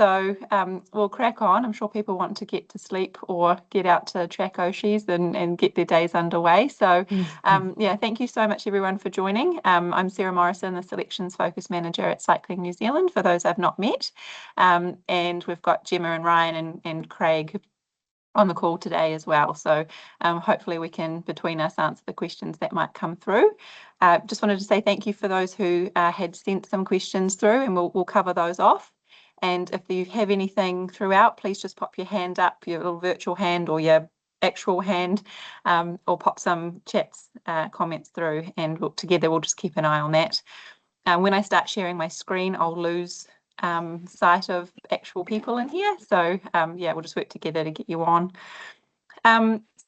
So we'll crack on. I'm sure people want to get to sleep or get out to track Oshis and get their days underway. So yeah, thank you so much everyone for joining. I'm Sarah Morrison, the Selections Focus Manager at Cycling New Zealand, for those I've not met. And we've got Gemma and Ryan and Craig on the call today as well. So hopefully we can, between us, answer the questions that might come through. Just wanted to say thank you for those who had sent some questions through, and we'll cover those off. And if you have anything throughout, please just pop your hand up, your little virtual hand or your actual hand, or pop some chats, comments through, and together we'll just keep an eye on that. When I start sharing my screen, I'll lose sight of actual people in here. So yeah, we'll just work together to get you on.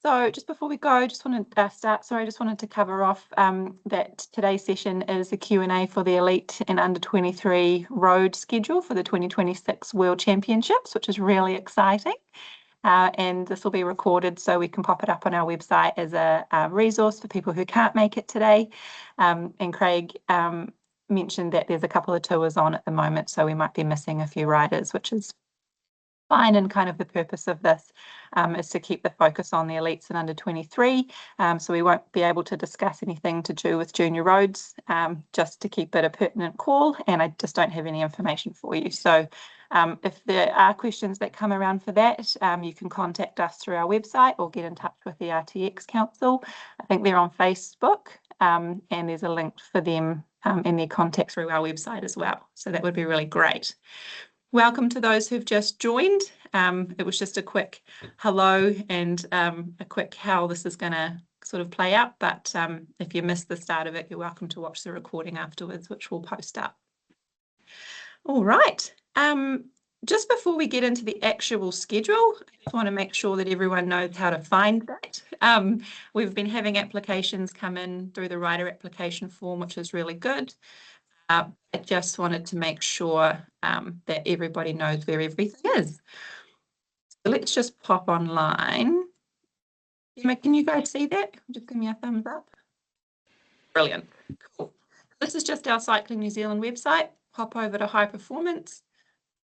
So just before we go, just wanted to cover off that today's session is a Q&A for the elite and under 23 road schedule for the 2026 World Championships, which is really exciting. And this will be recorded so we can pop it up on our website as a resource for people who can't make it today. And Craig mentioned that there's a couple of tours on at the moment, so we might be missing a few riders, which is fine. And kind of the purpose of this is to keep the focus on the elites and under 23. So we won't be able to discuss anything to do with junior roads, just to keep it a pertinent call. And I just don't have any information for you. So if there are questions that come around for that, you can contact us through our website or get in touch with the RTX Council. I think they're on Facebook, and there's a link for them in their contact through our website as well. So that would be really great. Welcome to those who've just joined. It was just a quick hello and a quick how this is going to sort of play out. But if you missed the start of it, you're welcome to watch the recording afterwards, which we'll post up. All right. Just before we get into the actual schedule, I just want to make sure that everyone knows how to find that. We've been having applications come in through the rider application form, which is really good. I just wanted to make sure that everybody knows where everything is. So let's just pop online. Emma, can you guys see that? Just give me a thumbs up. Brilliant. Cool. This is just our Cycling New Zealand website. Hop over to High Performance,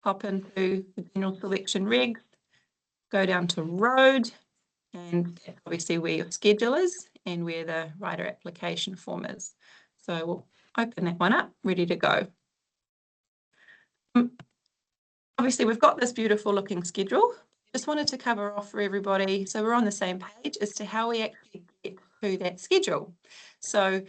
hop into the General Selection Regs, go down to Road, and obviously where your schedule is and where the rider application form is. So we'll open that one up, ready to go. Obviously, we've got this beautiful looking schedule. Just wanted to cover off for everybody, so we're on the same page as to how we actually get to that schedule. So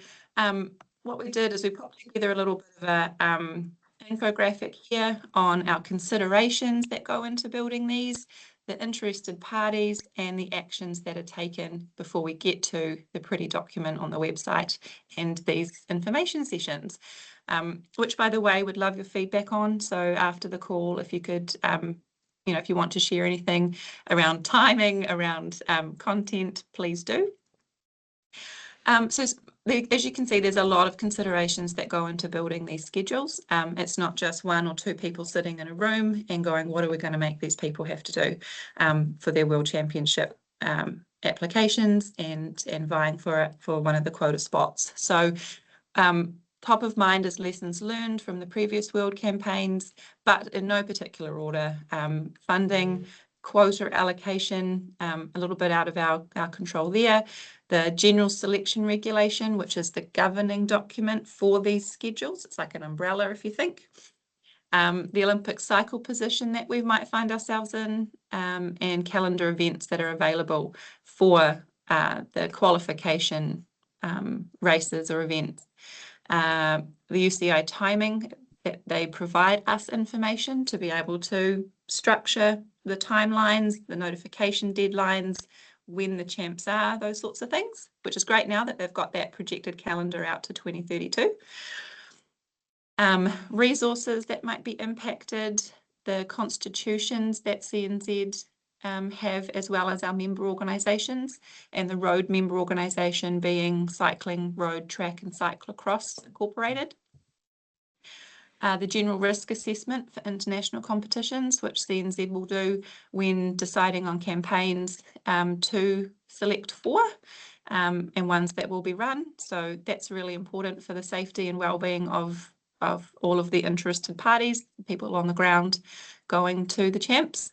what we did is we put together a little bit of a infographic here on our considerations that go into building these, the interested parties, and the actions that are taken before we get to the pretty document on the website and these information sessions, which, by the way, would love your feedback on. So after the call, if you could, you know, if you want to share anything around timing, around content, please do. So as you can see, there's a lot of considerations that go into building these schedules. It's not just one or two people sitting in a room and going, what are we going to make these people have to do for their World Championship applications and vying for one of the quota spots. So top of mind is lessons learned from the previous World campaigns, but in no particular order. Funding, quota allocation, a little bit out of our control there. The General Selection Regulation, which is the governing document for these schedules. It's like an umbrella, if you think. The Olympic cycle position that we might find ourselves in, and calendar events that are available for the qualification races or events. The UCI timing, that they provide us information to be able to structure the timelines, the notification deadlines, when the champs are, those sorts of things, which is great now that they've got that projected calendar out to 2032. Resources that might be impacted, the constitutions that CNZ have, as well as our member organisations, and the road member organisation being Cycling, Road, Track and Cyclocross Incorporated. The general risk assessment for international competitions, which CNZ will do when deciding on campaigns to select for and ones that will be run. So that's really important for the safety and well-being of of all of the interested parties, people on the ground going to the champs.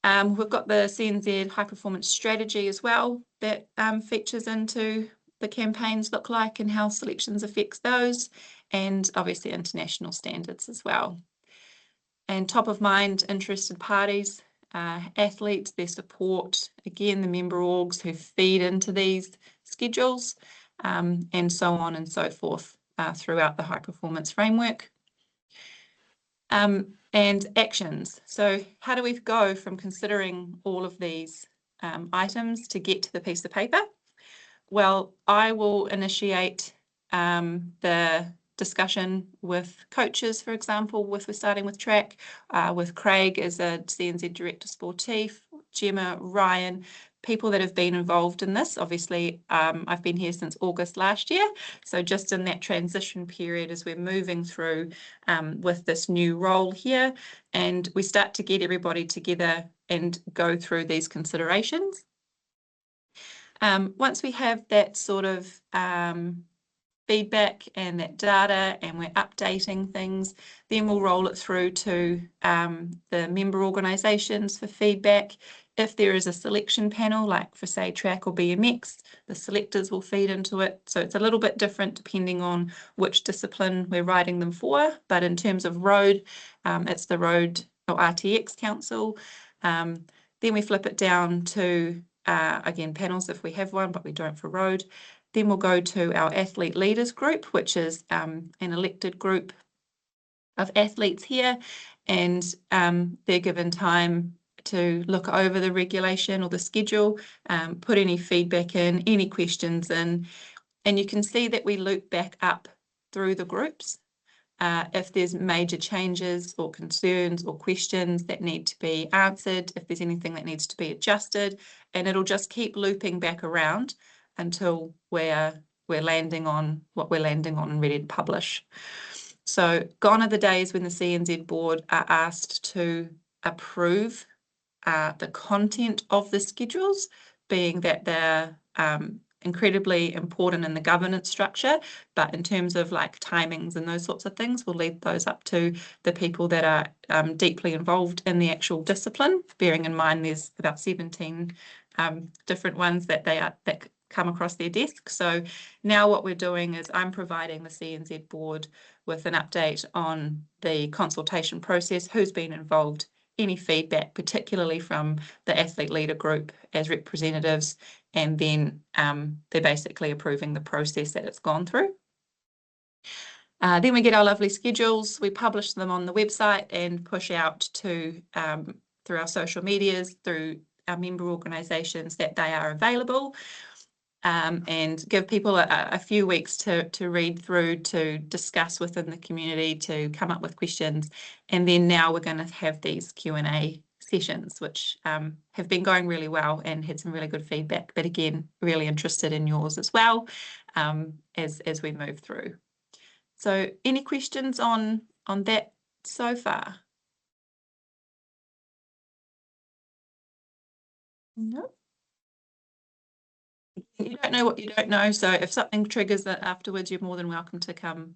We've got the CNZ high performance strategy as well that features into the campaigns look like and how selections affects those, and obviously international standards as well. And top of mind interested parties, athletes, their support, again the member orgs who feed into these schedules, and so on and so forth throughout the high performance framework. And actions. So how do we go from considering all of these items to get to the piece of paper? Well, I will initiate the discussion with coaches, for example, we're starting with track, with Craig as a CNZ Director Sportif, Gemma, Ryan, people that have been involved in this. Obviously, I've been here since August last year, so just in that transition period as we're moving through with this new role here, and we start to get everybody together and go through these considerations. Once we have that sort of feedback and that data and we're updating things, then we'll roll it through to the member organisations for feedback. If there is a selection panel, like for say track or BMX, the selectors will feed into it. So it's a little bit different depending on which discipline we're writing them for. But in terms of road, it's the Road or RTX Council. Then we flip it down to, again, panels if we have one, but we don't for road. Then we'll go to our athlete leaders group, which is an elected group of athletes here, and they're given time to look over the regulation or the schedule, put any feedback in, any questions in, and you can see that we loop back up through the groups. If there's major changes or concerns or questions that need to be answered, if there's anything that needs to be adjusted, and it'll just keep looping back around until we're landing on what we're landing on and ready to publish. So gone are the days when the CNZ board are asked to approve the content of the schedules, being that they're incredibly important in the governance structure, but in terms of like timings and those sorts of things, we'll leave those up to the people that are deeply involved in the actual discipline, bearing in mind there's about 17 different ones that come across their desk. So now what we're doing is I'm providing the CNZ board with an update on the consultation process, who's been involved, any feedback, particularly from the athlete leader group as representatives, and then they're basically approving the process that it's gone through. Then we get our lovely schedules, we publish them on the website and push out to through our social medias, through our member organisations that they are available, and give people a few weeks to read through, to discuss within the community, to come up with questions. And then now we're going to have these Q&A sessions, which have been going really well and had some really good feedback. But again, really interested in yours as well as we move through. So any questions on that so far? No. You don't know what you don't know, so if something triggers that afterwards, you're more than welcome to come.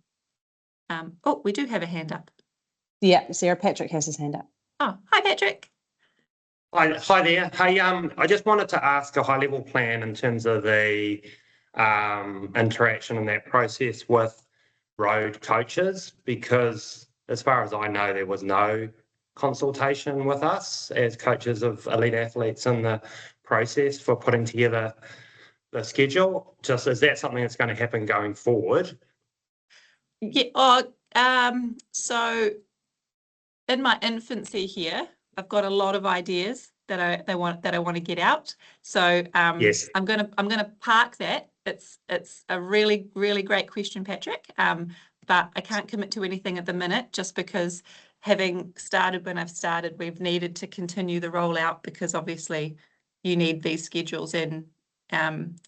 Oh, we do have a hand up. Yeah, Sarah, Patrick has his hand up. Oh, hi, Patrick. Hi there. Hey, I just wanted to ask a high-level plan in terms of the interaction in that process with road coaches, because as far as I know, there was no consultation with us as coaches of elite athletes in the process for putting together the schedule. Just, is that something that's going to happen going forward? Yeah. So in my infancy here, I've got a lot of ideas that I want to get out. So yes, I'm gonna park that. It's a really great question, Patrick. But I can't commit to anything at the minute, just because having started when I've started, we've needed to continue the rollout, because obviously you need these schedules in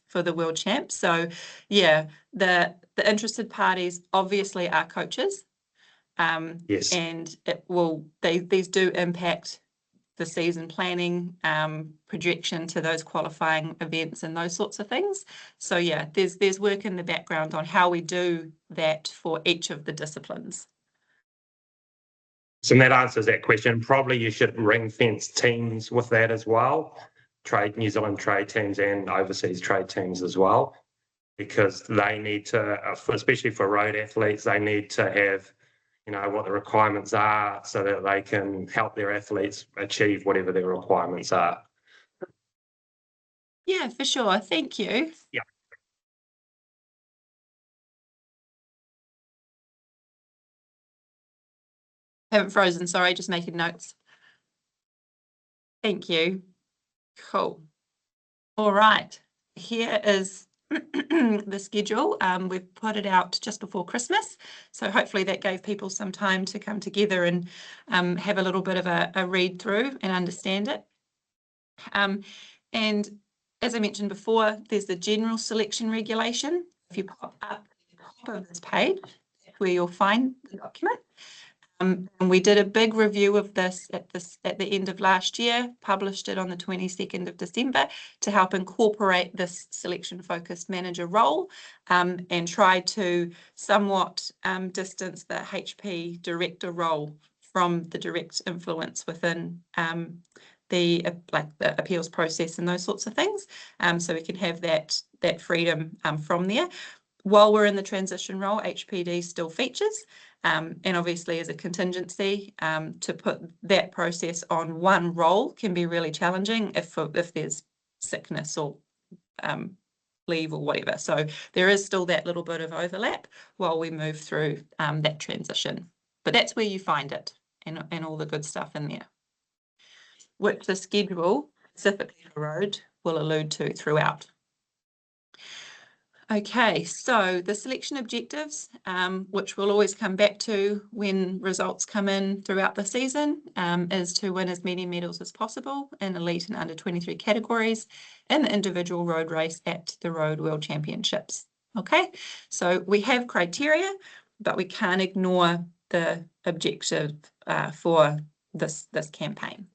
for the World Champs. So yeah, the interested parties obviously are coaches. yes, And these do impact the season planning, projection to those qualifying events and those sorts of things. So yeah, there's work in the background on how we do that for each of the disciplines. So that answers that question. Probably you should ring fence teams with that as well, New Zealand trade teams and overseas trade teams as well, because they need to, especially for road athletes, they need to have, you know, what the requirements are so that they can help their athletes achieve whatever their requirements are. Yeah, for sure. Thank you. Yeah. Haven't frozen, sorry, just making notes. Thank you. Cool. All right, here is the schedule. We've put it out just before Christmas, so hopefully that gave people some time to come together and have a little bit of a read through and understand it. And as I mentioned before, there's the general selection regulation. If you pop up at the top of this page, that's where you'll find the document. And we did a big review of this at the end of last year, published it on the 22nd of December to help incorporate this selection focused manager role, and try to somewhat distance the HP director role from the direct influence within the appeals process and those sorts of things, so we can have that freedom from there. While we're in the transition role, HPD still features, and obviously as a contingency, to put that process on one role can be really challenging if there's sickness or leave or whatever. So there is still that little bit of overlap while we move through that transition. But that's where you find it and all the good stuff in there, which the schedule specifically for road will allude to throughout. Okay, so the selection objectives, which we'll always come back to when results come in throughout the season, is to win as many medals as possible in elite and under 23 categories in the individual road race at the Road World Championships. Okay, so we have criteria, but we can't ignore the objective for this campaign.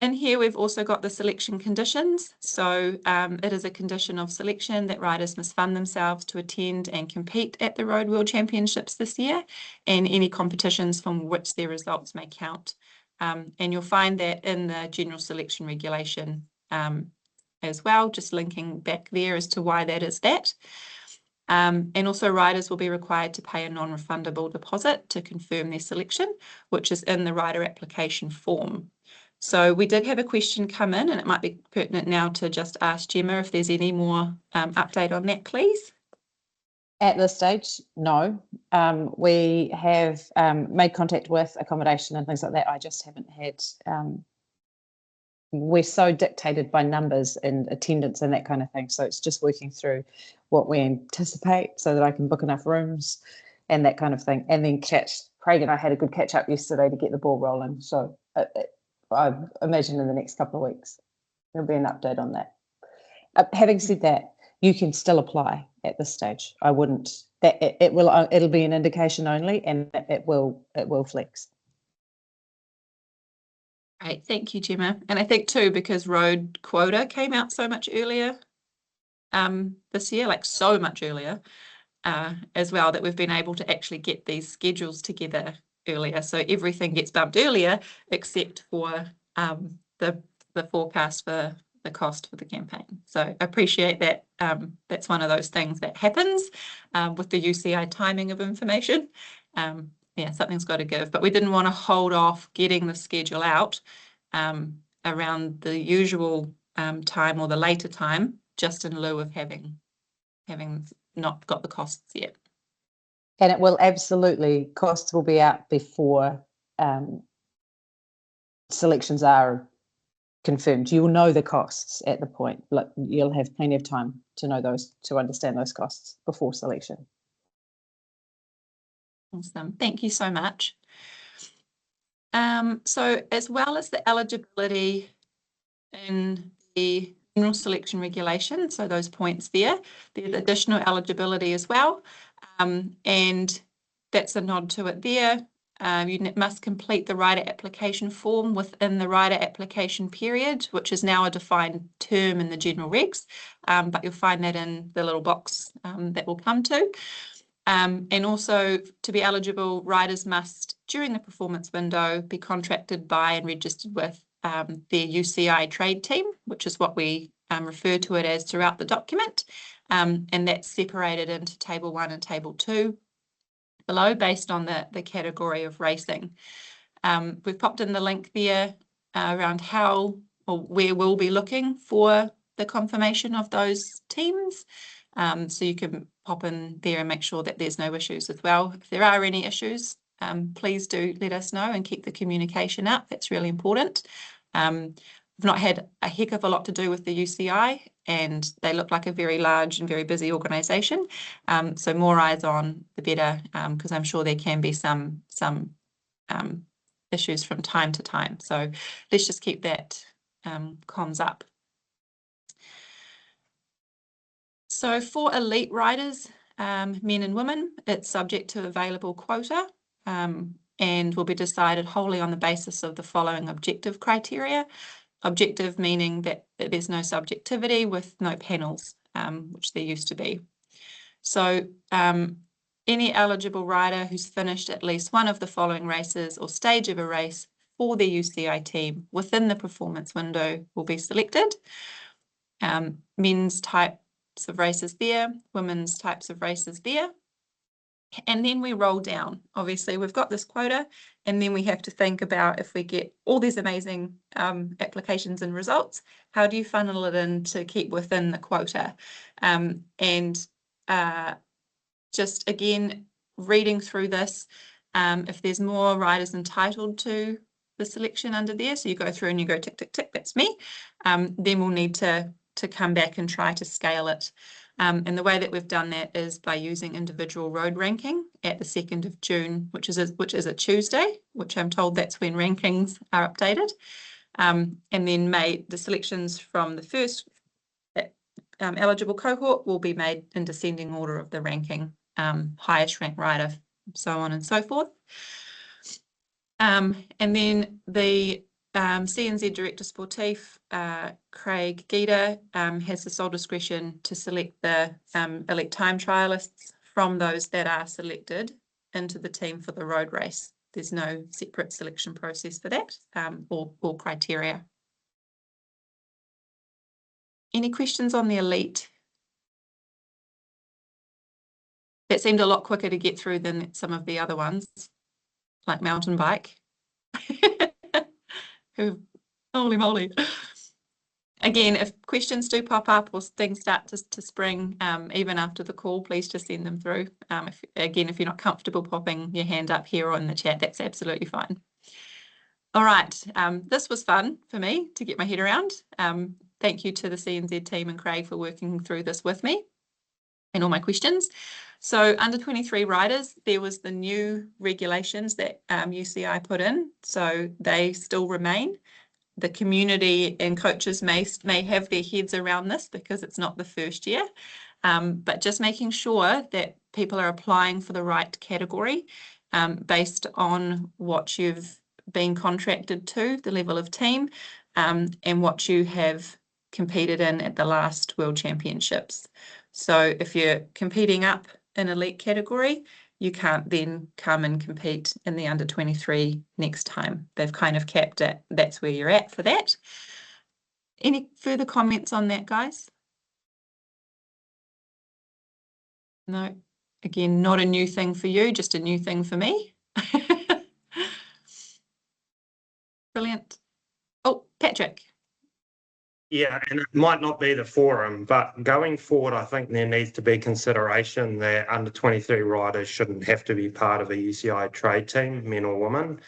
In here, we've also got the selection conditions. So it is a condition of selection that riders must fund themselves to attend and compete at the Road World Championships this year and any competitions from which their results may count. And you'll find that in the general selection regulation as well, just linking back there as to why that is that. And also riders will be required to pay a non-refundable deposit to confirm their selection, which is in the rider application form. So we did have a question come in, and it might be pertinent now to just ask Gemma if there's any more update on that, please. At this stage, no. We have made contact with accommodation and things like that. I just haven't had, we're so dictated by numbers and attendance and that kind of thing. So it's just working through what we anticipate so that I can book enough rooms and that kind of thing. And then Craig and I had a good catch up yesterday to get the ball rolling. So I imagine in the next couple of weeks, there'll be an update on that. Having said that, you can still apply at this stage. I wouldn't, it'll be an indication only, and it will flex. Great, thank you, Gemma. And I think too, because road quota came out so much earlier this year, like so much earlier as well, that we've been able to actually get these schedules together earlier, so everything gets bumped earlier except for the forecast for the cost for the campaign. So I appreciate that. That's one of those things that happens with the UCI timing of information. Yeah, something's got to give, but we didn't want to hold off getting the schedule out around the usual time or the later time, just in lieu of having not got the costs yet. And it will absolutely, costs will be out before selections are confirmed. You will know the costs at the point. You'll have plenty of time to know those, to understand those costs before selection. Awesome, thank you so much. So as well as the eligibility in the general selection regulation, so those points there's additional eligibility as well. And that's a nod to it there. you must complete the rider application form within the rider application period, which is now a defined term in the general regs, but you'll find that in the little box that we'll come to. And also, to be eligible, riders must, during the performance window, be contracted by and registered with their UCI trade team, which is what we refer to it as throughout the document. And that's separated into Table 1 and Table 2 below based on the category of racing. We've popped in the link there around how or where we'll be looking for the confirmation of those teams. So you can pop in there and make sure that there's no issues as well. If there are any issues, please do let us know and keep the communication up. That's really important. We've not had a heck of a lot to do with the UCI, and they look like a very large and very busy organisation. So more eyes on, the better, because I'm sure there can be some issues from time to time. So let's just keep that comms up. So for elite riders, men and women, it's subject to available quota and will be decided wholly on the basis of the following objective criteria. Objective meaning that there's no subjectivity with no panels, which there used to be. So any eligible rider who's finished at least one of the following races or stage of a race for the UCI team within the performance window will be selected. Men's types of races there, women's types of races there. And then we roll down. Obviously, we've got this quota, and then we have to think about, if we get all these amazing applications and results, how do you funnel it in to keep within the quota? Just again, reading through this, if there's more riders entitled to the selection under there, so you go through and you go tick, tick, tick, that's me, then we'll need to come back and try to scale it. And the way that we've done that is by using individual road ranking at the 2nd of June, which is a Tuesday, which I'm told that's when rankings are updated. And then made the selections from the first eligible cohort will be made in descending order of the ranking, highest ranked rider, so on and so forth. And then the CNZ Director Sportif, Craig Gita, has the sole discretion to select the elite time trialists from those that are selected into the team for the road race. There's no separate selection process for that or criteria. Any questions on the elite? That seemed a lot quicker to get through than some of the other ones, like mountain bike. Holy moly. Again, if questions do pop up or things start to spring, even after the call, please just send them through. If you're not comfortable popping your hand up here or in the chat, that's absolutely fine. All right, this was fun for me to get my head around. Thank you to the CNZ team and Craig for working through this with me and all my questions. So under 23 riders, there was the new regulations that UCI put in, so they still remain. The community and coaches may have their heads around this because it's not the first year, but just making sure that people are applying for the right category based on what you've been contracted to, the level of team, and what you have competed in at the last World Championships. So if you're competing up in elite category, you can't then come and compete in the under 23 next time. They've kind of capped it. That's where you're at for that. Any further comments on that, guys? No. Again, not a new thing for you, just a new thing for me. Brilliant. Oh, Patrick. Yeah, and it might not be the forum, but going forward, I think there needs to be consideration that under 23 riders shouldn't have to be part of a UCI trade team, men or women.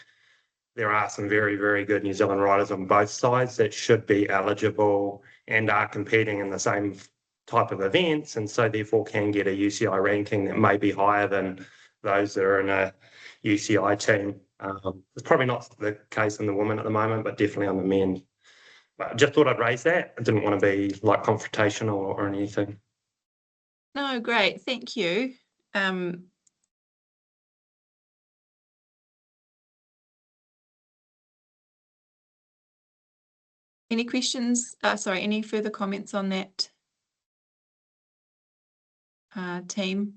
There are some very, very good New Zealand riders on both sides that should be eligible and are competing in the same type of events, and so therefore can get a UCI ranking that may be higher than those that are in a UCI team. It's probably not the case in the women at the moment, but definitely on the men. But I just thought I'd raise that. I didn't want to be like confrontational or anything. No, great. Thank you. Any questions? Sorry, any further comments on that, team?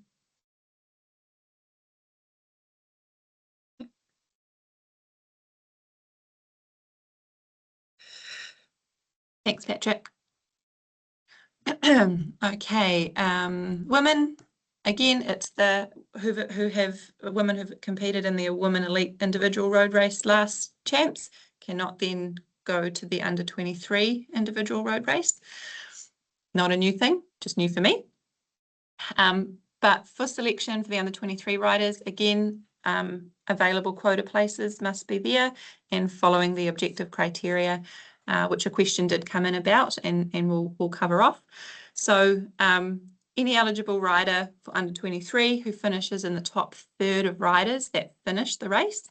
Thanks, Patrick. Okay, women, again, it's the women who've competed in the Women Elite Individual Road Race last champs cannot then go to the under 23 individual road race. Not a new thing, just new for me. But for selection for the under 23 riders, again, available quota places must be there and following the objective criteria, which a question did come in about, and we'll cover off. So any eligible rider for under 23 who finishes in the top third of riders that finish the race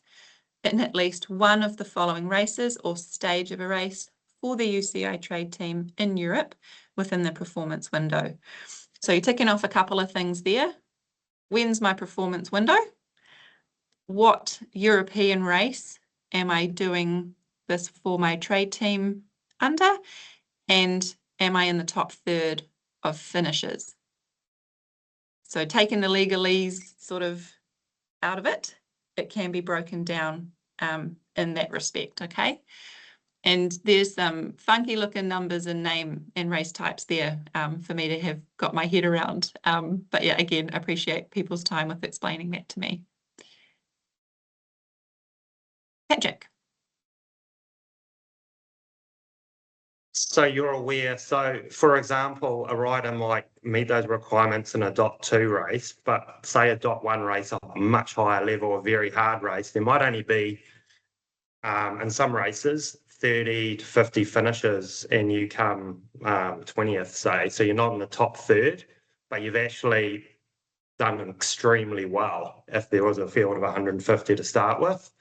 in at least one of the following races or stage of a race for the UCI trade team in Europe within the performance window. So you're ticking off a couple of things there. When's my performance window? What European race am I doing this for my trade team under? And am I in the top third of finishes? So taking the legalese sort of out of it, it can be broken down in that respect, okay? And there's some funky looking numbers and name and race types there for me to have got my head around. But yeah, again, I appreciate people's time with explaining that to me. Patrick. So you're aware, so for example, a rider might meet those requirements in a .2 race, but say a .1 race, a much higher level, a very hard race, there might only be, in some races, 30 to 50 finishes and you come 20th, say. So you're not in the top third, but you've actually done extremely well if there was a field of 150 to start with.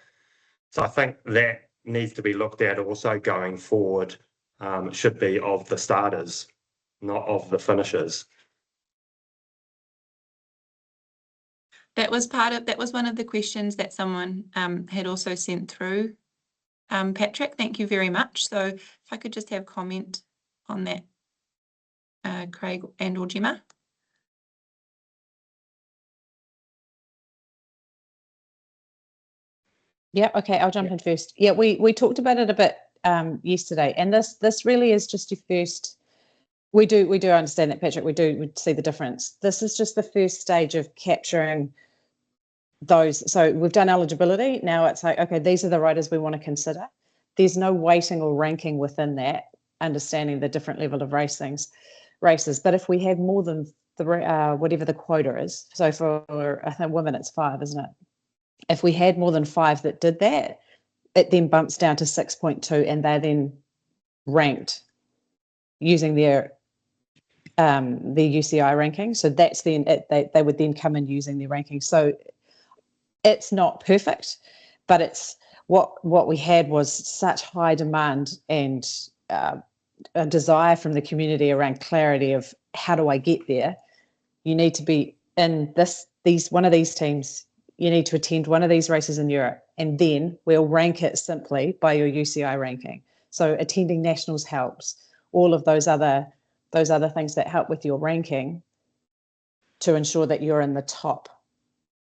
So I think that needs to be looked at also going forward. It should be of the starters, not of the finishers. That was one of the questions that someone had also sent through. Patrick, thank you very much. So if I could just have comment on that, Craig and or Gemma. Yeah, okay, I'll jump in first. Yeah, we talked about it a bit yesterday, and this really is just your first. We do understand that, Patrick. We see the difference. This is just the first stage of capturing those. So we've done eligibility. Now it's like, okay, these are the riders we want to consider. There's no weighting or ranking within that, understanding the different level of races. But if we have more than whatever the quota is, so for I think women it's 5, isn't it? If we had more than 5 that did that, it then bumps down to 6.2, and they're then ranked using their UCI ranking. So that's then they would then come in using their ranking. So it's not perfect, but it's what we had was such high demand and a desire from the community around clarity of how do I get there. You need to be in one of these teams. You need to attend one of these races in Europe, and then we'll rank it simply by your UCI ranking. So attending nationals helps. All of those other things that help with your ranking to ensure that you're in the top,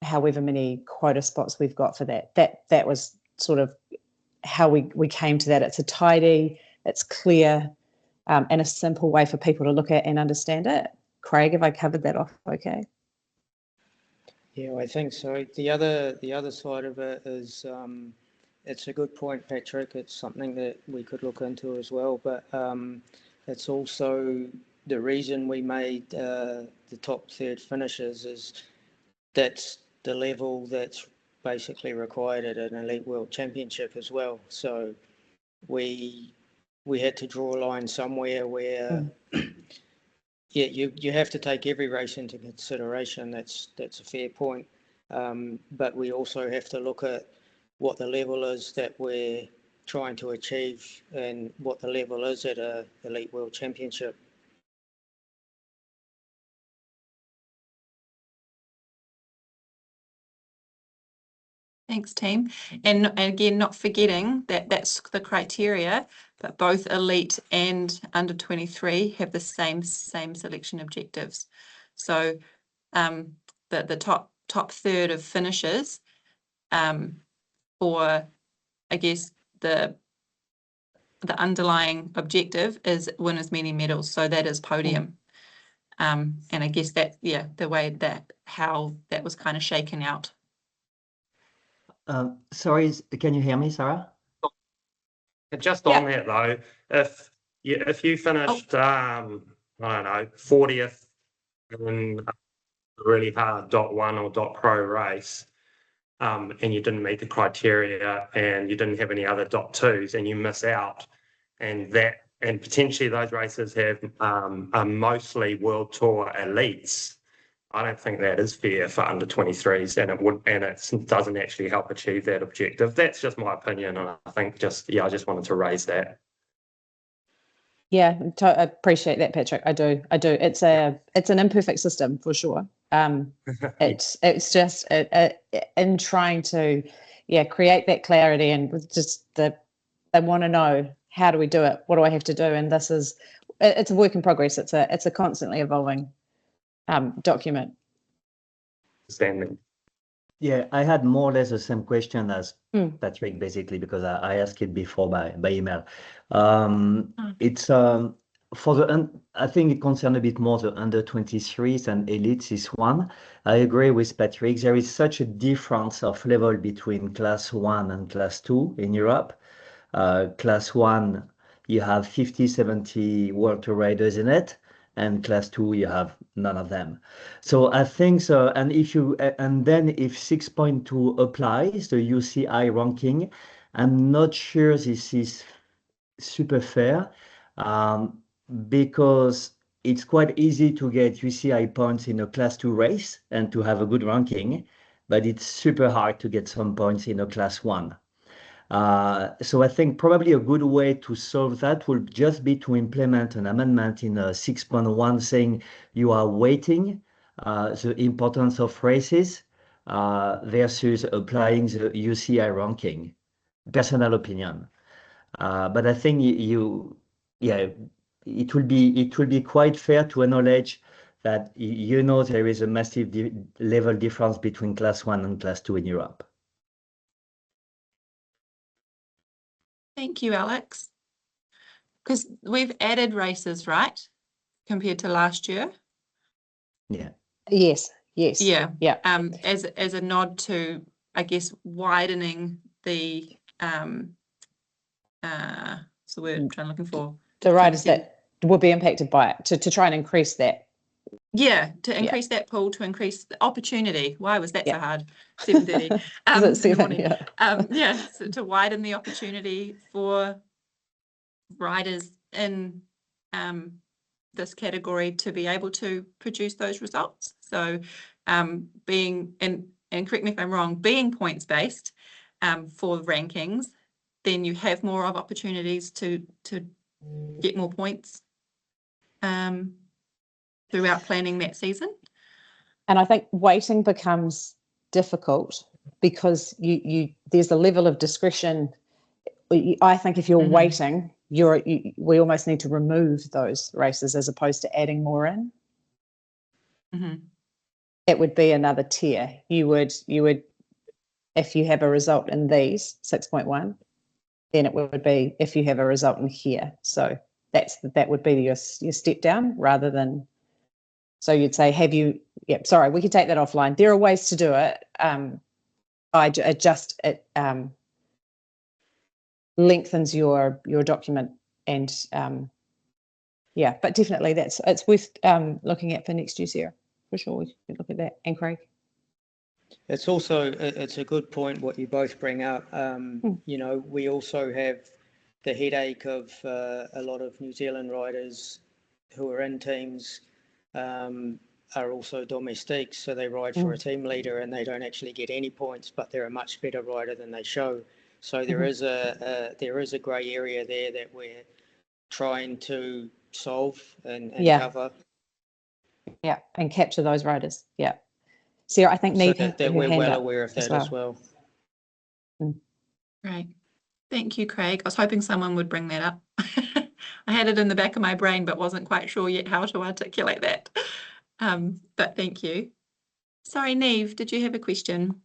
however many quota spots we've got for that. That was sort of how we came to that. It's a tidy, it's clear, and a simple way for people to look at and understand it. Craig, have I covered that off okay? Yeah, I think so. The other side of it is, it's a good point, Patrick. It's something that we could look into as well. But it's also the reason we made the top third finishes is that's the level that's basically required at an Elite World Championship as well. So we had to draw a line somewhere where. Yeah, you have to take every race into consideration. That's a fair point. But we also have to look at what the level is that we're trying to achieve and what the level is at a Elite World Championship. Thanks, team. And again, not forgetting that that's the criteria, but both elite and under 23 have the same selection objectives. So the top third of finishers for, I guess, the underlying objective is win as many medals. So that is podium. And I guess that, the way that how that was kind of shaken out. Sorry, can you hear me, Sarah? Just on that though, if you finished, I don't know, 40th in a really hard .1 or .pro race, and you didn't meet the criteria and you didn't have any other .2s and you miss out, and potentially those races have are mostly World Tour elites. I don't think that is fair for under 23s, and it doesn't actually help achieve that objective. That's just my opinion, and I think I just wanted to raise that. Yeah, I appreciate that, Patrick. I do. It's an imperfect system for sure. It's just in trying to create that clarity, and just they want to know, how do we do it? What do I have to do? And it's a work in progress. It's a constantly evolving document. Standing. Yeah, I had more or less the same question as Patrick, basically, because I asked it before by email. It's for I think it concerns a bit more the under 23s and elites. This one, I agree with Patrick. There is such a difference of level between class 1 and class 2 in Europe. Class 1, you have 50, 70 World Tour riders in it, and class 2, you have none of them. So I think so. And then if 6.2 applies, the UCI ranking, I'm not sure this is super fair, because it's quite easy to get UCI points in a class 2 race and to have a good ranking, but it's super hard to get some points in a class 1. So I think probably a good way to solve that would just be to implement an amendment in 6.1 saying you are weighting the importance of races versus applying the UCI ranking. Personal opinion. But I think it will be quite fair to acknowledge that there is a massive level difference between class 1 and class 2 in Europe. Thank you, Alex. Because we've added races, right, compared to last year? Yeah. Yes. Yeah. Yeah. As a nod to, I guess, widening the what's the word I'm looking for? The riders that will be impacted by it, to try and increase that. Yeah, to increase that pool, to increase the opportunity. Why was that so hard? 7:30 Is it in the morning. Yeah. So to widen the opportunity for riders in this category to be able to produce those results. So being, and correct me if I'm wrong, being points based for rankings, then you have more of opportunities to get more points throughout planning that season. And I think weighting becomes difficult because there's a level of discretion. I think if you're weighting, we almost need to remove those races as opposed to adding more in. It would be another tier. You would, if you have a result in these 6.1, then it would be if you have a result in here. So that would be your step down rather than. So you'd say, sorry, we could take that offline. There are ways to do it. It lengthens your document, and but definitely it's worth looking at for next year, Sarah. For sure, we should look at that. And Craig, it's a good point what you both bring up. We also have the headache of a lot of New Zealand riders who are in teams are also domestiques, so they ride for a team leader and they don't actually get any points, but they're a much better rider than they show. So there is a grey area there that we're trying to solve and cover. Yeah, and capture those riders. Yeah, Sarah, I think so that we're well aware of that as well. Right. Thank you, Craig. I was hoping someone would bring that up. I had it in the back of my brain, but wasn't quite sure yet how to articulate that. But thank you. Sorry, Neve, did you have a question?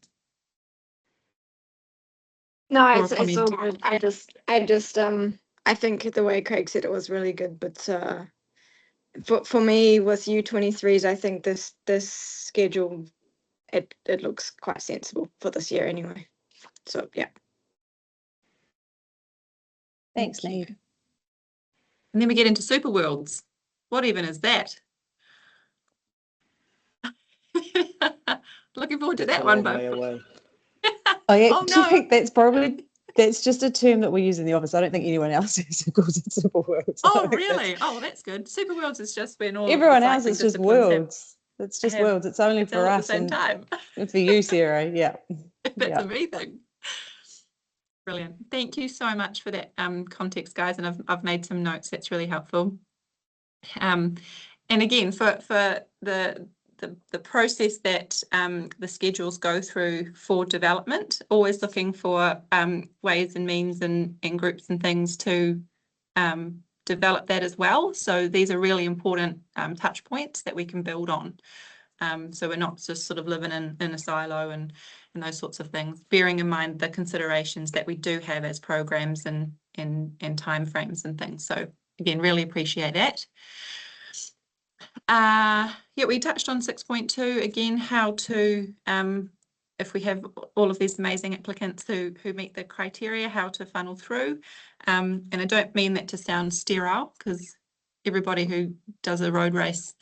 No, Or a it's all comment? good. I think the way Craig said it was really good, but for me with U23s, I think this schedule it looks quite sensible for this year anyway. So yeah. Thanks, Thank you. Neve. And then we get into Super Worlds. What even is that? Looking forward to It's that a one, long way but away. I Oh, actually no. think that's just a term that we use in the office. I don't think anyone else calls it Super Worlds. Oh, really? Oh, that's good. Super Worlds is just when all Everyone of the else cycling is just disciplines worlds. It's just have worlds. It's only it's for all at the us same and time. for you, Sarah. Yeah. That's Yeah. amazing. Brilliant. Thank you so much for that context, guys. And I've made some notes. That's really helpful. And again, for the process that the schedules go through for development, always looking for ways and means and groups and things to develop that as well. So these are really important touch points that we can build on. So we're not just sort of living in a silo and those sorts of things, bearing in mind the considerations that we do have as programs and timeframes and things. So again, really appreciate that. Yeah, we touched on 6.2 again, how to if we have all of these amazing applicants who meet the criteria, how to funnel through. And I don't mean that to sound sterile, because everybody who does a road race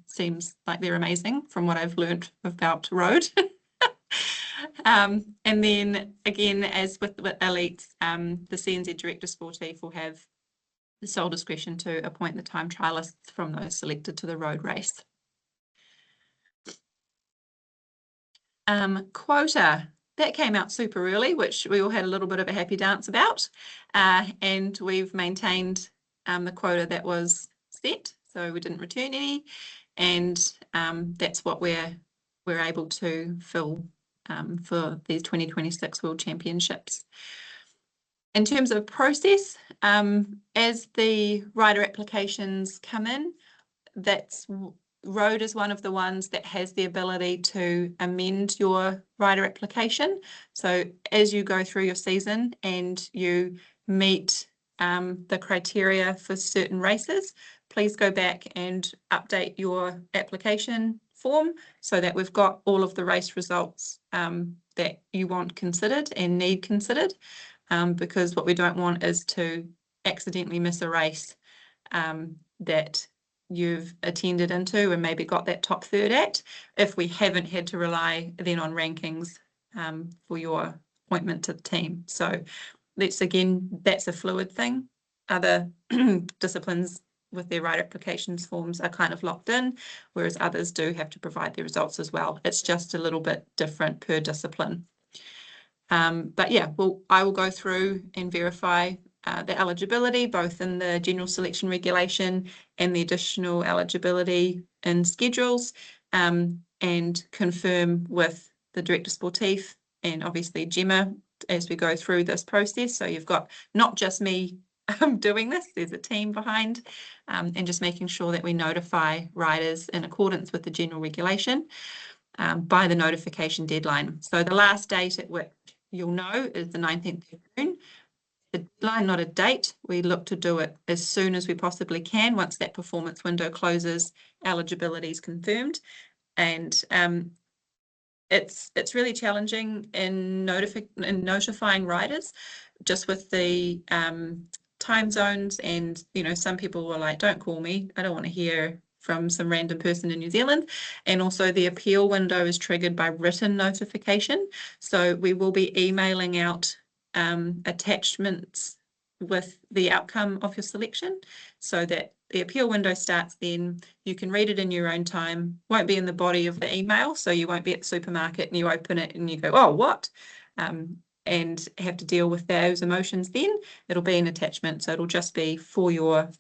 seems like they're amazing from what I've learned about road. And then again, as with elites, the CNZ Director Sportif will have the sole discretion to appoint the time trialists from those selected to the road race. Quota, that came out super early, which we all had a little bit of a happy dance about, and we've maintained the quota that was set, so we didn't return any, and that's what we're able to fill for these 2026 World Championships. In terms of process, as the rider applications come in, road is one of the ones that has the ability to amend your rider application. So as you go through your season and you meet the criteria for certain races, please go back and update your application form so that we've got all of the race results that you want considered and need considered, because what we don't want is to accidentally miss a race that you've attended into and maybe got that top third at, if we haven't had to rely then on rankings for your appointment to the team. So that's a fluid thing. Other disciplines with their rider applications forms are kind of locked in, whereas others do have to provide their results as well. It's just a little bit different per discipline. But yeah, I will go through and verify the eligibility, both in the general selection regulation and the additional eligibility in schedules, and confirm with the Director Sportif and obviously Gemma as we go through this process. So you've got not just me doing this, there's a team behind, and just making sure that we notify riders in accordance with the general regulation by the notification deadline. So the last date at which you'll know is the 19th of June. The deadline, not a date. We look to do it as soon as we possibly can once that performance window closes, eligibility is confirmed. And it's really challenging in notifying riders, just with the time zones, and some people were like, don't call me, I don't want to hear from some random person in New Zealand. And also the appeal window is triggered by written notification, so we will be emailing out attachments with the outcome of your selection, so that the appeal window starts then. You can read it in your own time, won't be in the body of the email, so you won't be at the supermarket and you open it and you go, oh, what? And have to deal with those emotions then. It'll be an attachment, so it'll just be for your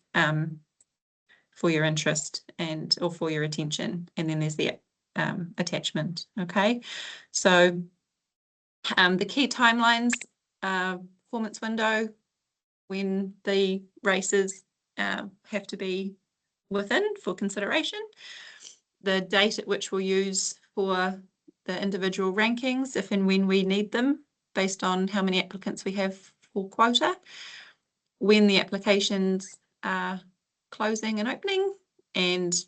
interest or for your attention, and then there's the attachment. Okay, so the key timelines performance window when the races have to be within for consideration, the date at which we'll use for the individual rankings if and when we need them based on how many applicants we have for quota, when the applications are closing and opening, and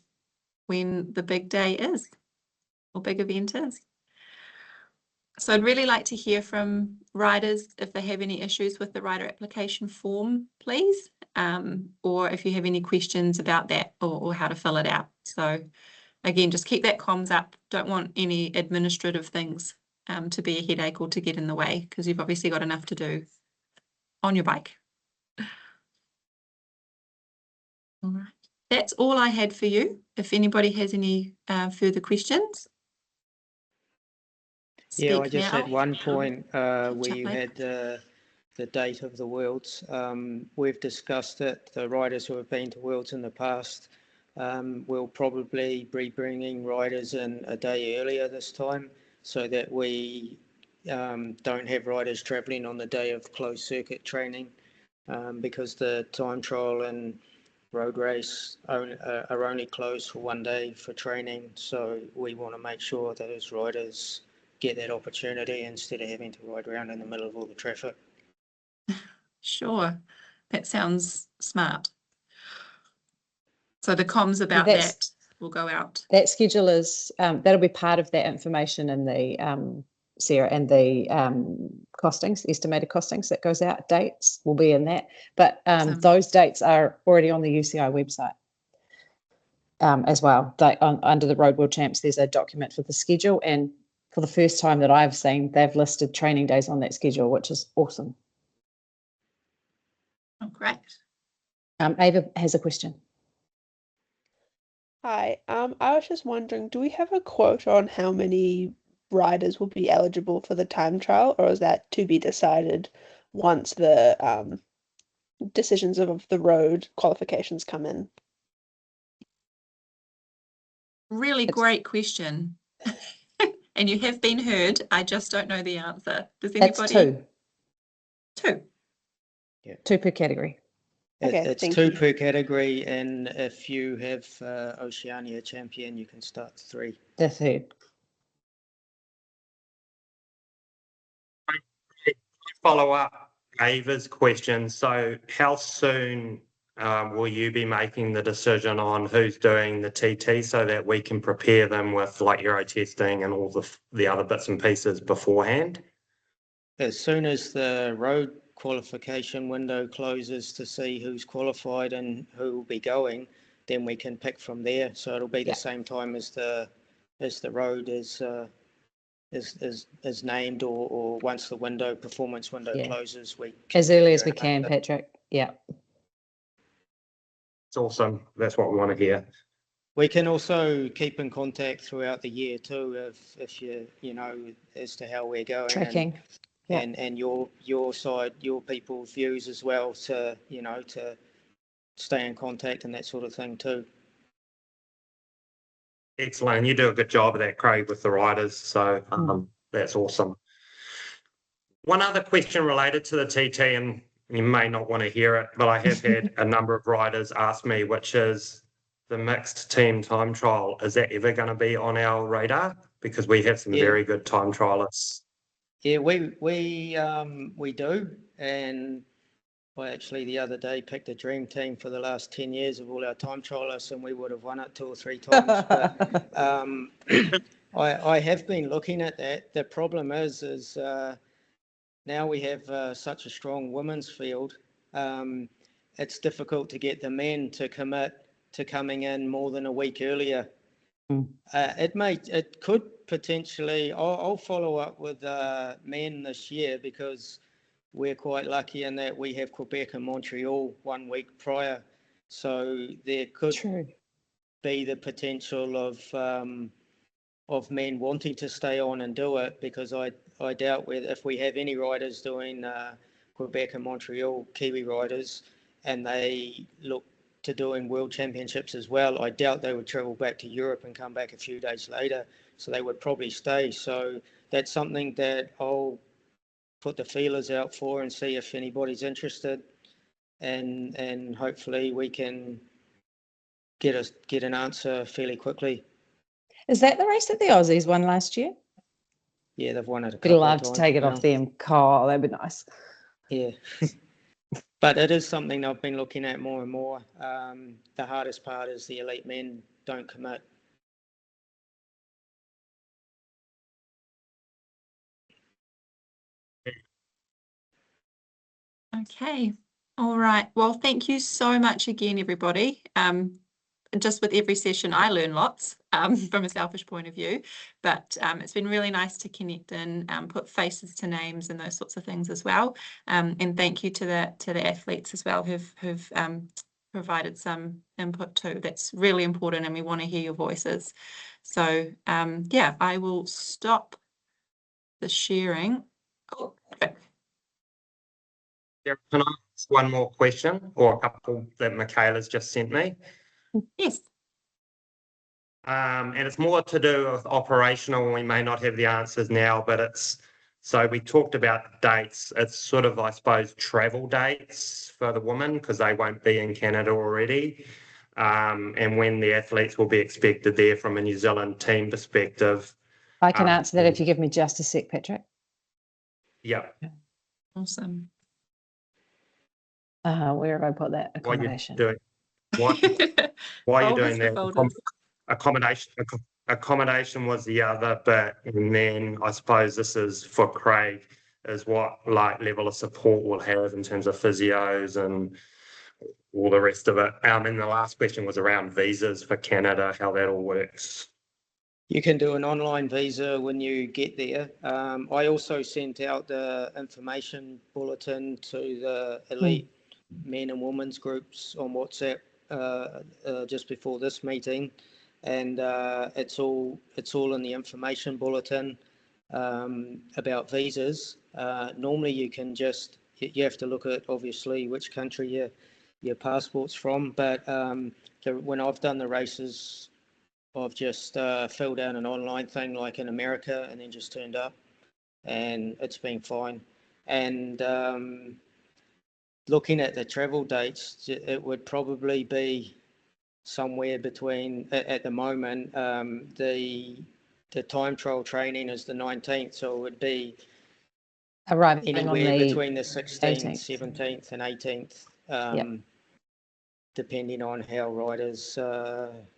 when the big day is or big event is. So I'd really like to hear from riders if they have any issues with the rider application form, please, or if you have any questions about that or how to fill it out. So again, just keep that comms up. Don't want any administrative things to be a headache or to get in the way, because you've obviously got enough to do on your bike. All right, that's all I had for you. If anybody has any further questions. Yeah, I Speak just now. had one point where catch up you later. had the date of the Worlds. We've discussed it. The riders who have been to Worlds in the past will probably be bringing riders in a day earlier this time, so that we don't have riders travelling on the day of closed circuit training, because the time trial and road race are only closed for one day for training. So we want to make sure that those riders get that opportunity instead of having to ride around in the middle of all the traffic. Sure, that sounds smart. So the comms about that's- that will go out. That schedule is, that'll be part of that information in the Sarah, and the costings, estimated costings that goes out, dates will be in that. But Awesome. those dates are already on the UCI website as well. Under the Road World Champs, there's a document for the schedule, and for the first time that I've seen, they've listed training days on that schedule, which is awesome. Oh, great. Ava has a question. Hi, I was just wondering, do we have a quote on how many riders will be eligible for the time trial, or is that to be decided once the decisions of the road qualifications come in? Really great question. And you have been heard. I just don't know the answer. Does anybody? It's two. Two. Yeah. Two per category. Okay, It's thank two you. per category, and if you have Oceania champion, you can start 3. The third. Follow up Ava's question. So how soon will you be making the decision on who's doing the TT so that we can prepare them with like Euro testing and all the other bits and pieces beforehand? As soon as the road qualification window closes to see who's qualified and who will be going, then we can pick from there. So it'll be the same time as the road is named, or once the performance window closes, we as early as we can, Patrick. Yeah. It's awesome. That's what we want to hear. We can also keep in contact throughout the year too, if you know, as to how we're going. Tracking. And your side, your people's views as well, to to stay in contact and that sort of thing too. Excellent. And you do a good job of that, Craig, with the riders. So that's awesome. One other question related to the TT, and you may not want to hear it, but I have had a number of riders ask me, which is the mixed team time trial. Is that ever going to be on our radar? Because we have some very good time trialists. Yeah, we do, and I actually the other day picked a dream team for the last 10 years of all our time trialists, and we would have won it 2 or 3 times. But I have been looking at that. The problem is now we have such a strong women's field. It's difficult to get the men to commit to coming in more than a week earlier. It could potentially. I'll follow up with men this year, because we're quite lucky in that we have Quebec and Montreal 1 week prior, so there could be the potential of men wanting to stay on and do it, because I doubt if we have any riders doing Quebec and Montreal, Kiwi riders, and they look to doing World Championships as well, I doubt they would travel back to Europe and come back a few days later, so they would probably stay. So that's something that I'll put the feelers out for and see if anybody's interested, and hopefully we can get an answer fairly quickly. Is that the race that the Aussies won last year? Yeah, they've won it a We'd couple love of to times take it now. off them. Oh, that'd be nice. Yeah. But it is something I've been looking at more and more. The hardest part is the elite men don't commit. Okay. All right. Well, thank you so much again, everybody. Just with every session, I learn lots from a selfish point of view, but it's been really nice to connect and put faces to names and those sorts of things as well. And thank you to the athletes as well who've provided some input too. That's really important, and we want to hear your voices. So yeah, I will stop the sharing. Oh, okay. Can I ask one more question, or a couple that Michaela's just sent me? Yes. And it's more to do with operational. We may not have the answers now, but it's, so we talked about dates. It's sort of, I suppose, travel dates for the women because they won't be in Canada already. And when the athletes will be expected there from a New Zealand team perspective. I can answer that if you give me just a sec, Patrick. Yeah. Awesome. Where have I put that? Accommodation. Why are you doing that? Folders. Accommodation was the other bit, and then I suppose this is for Craig, is what like level of support we'll have in terms of physios and all the rest of it. And the last question was around visas for Canada, how that all works. You can do an online visa when you get there. I also sent out the information bulletin to the elite men and women's groups on WhatsApp just before this meeting, and it's all in the information bulletin about visas. Normally, you can just you have to look at obviously which country your passport's from, but when I've done the races, I've just filled out an online thing like in America and then just turned up, and it's been fine. And looking at the travel dates, it would probably be somewhere between, at the moment, the time trial training is the 19th, so it would be Arriving anywhere on the between the 16th, 18th. 17th and 18th, Yep. depending on how riders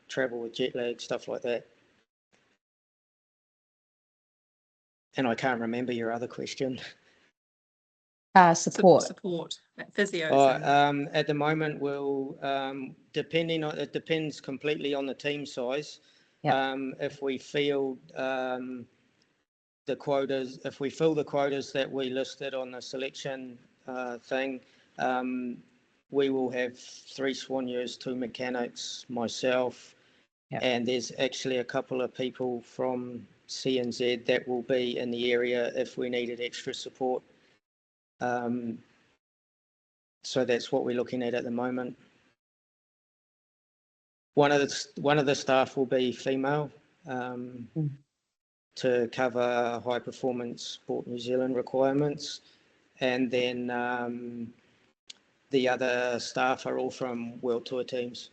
travel with jet lag, stuff like that. And I can't remember your other question. Support, like physios. At the moment, we'll it depends completely on the team size. Yep. If we feel the quotas, if we fill the quotas that we listed on the selection thing, we will have 3 soigneurs, 2 mechanics, myself, Yep. and there's actually a couple of people from CNZ that will be in the area if we needed extra support. So that's what we're looking at the moment. One of the staff will be female to cover high performance Sport New Zealand requirements, and then the other staff are all from World Tour teams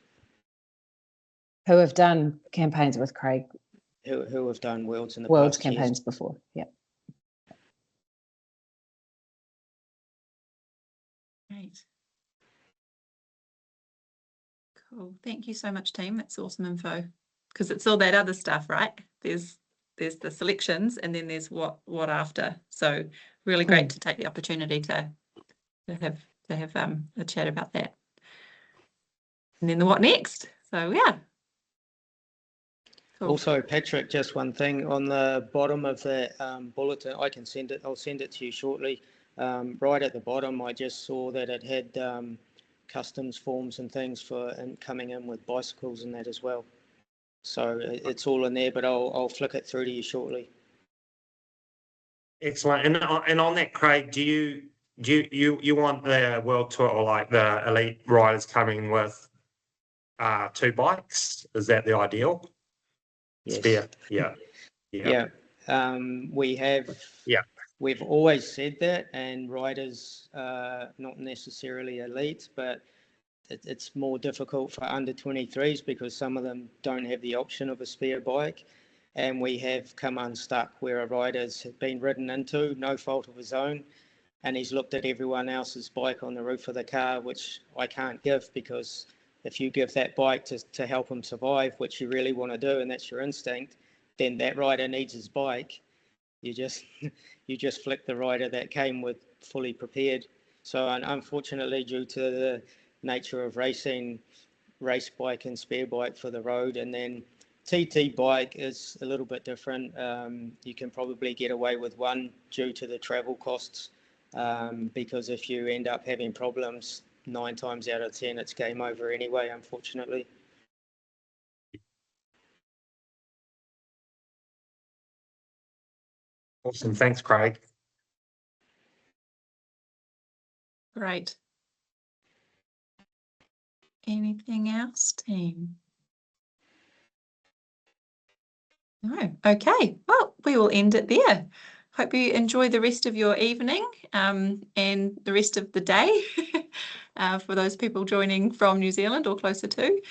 Who have done campaigns with Craig. Who have done Worlds in the Worlds past campaigns years. before. Yeah. Great. Cool. Thank you so much, team. That's awesome info. Because it's all that other stuff, right? There's the selections, and then there's what after. So really great to take the opportunity to have a chat about that. And then the what next. So yeah. Cool. Also, Patrick, just one thing on the bottom of that bulletin, I can send it. I'll send it to you shortly. Right at the bottom, I just saw that it had customs forms and things for coming in with bicycles and that as well. So it's all in there, but I'll flick it through to you shortly. Excellent. And on that, Craig, do you want the World Tour or like the elite riders coming with 2 bikes? Is that the ideal? Yes. Spare. Yeah. Yeah. We have. Yeah. we've always said that, and riders, not necessarily elite, but it's more difficult for under 23s because some of them don't have the option of a spare bike. And we have come unstuck where a rider's been ridden into, no fault of his own, and he's looked at everyone else's bike on the roof of the car, which I can't give, because if you give that bike to help him survive, which you really want to do, and that's your instinct, then that rider needs his bike. You just you just flick the rider that came with fully prepared. So unfortunately, due to the nature of racing, race bike and spare bike for the road, and then TT bike is a little bit different. You can probably get away with one due to the travel costs, because if you end up having problems, 9 times out of 10, it's game over anyway, unfortunately. Awesome. Thanks, Craig. Great. Anything else, team? No. Okay. Well, we will end it there. Hope you enjoy the rest of your evening and the rest of the day for those people joining from New Zealand or closer to.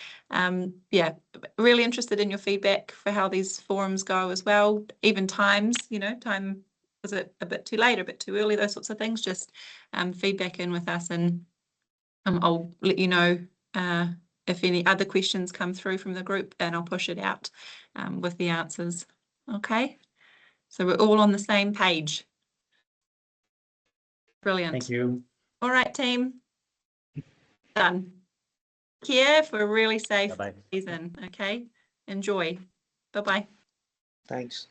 Yeah, really interested in your feedback for how these forums go as well. Even times, time, was it a bit too late, a bit too early, those sorts of things. Just feedback in with us, and I'll let you know if any other questions come through from the group, and I'll push it out with the answers. Okay. So we're all on the same page. Brilliant. Thank you. All right, team. Done. Care for a really safe Bye-bye. season. Okay. Enjoy. Bye-bye. Thanks.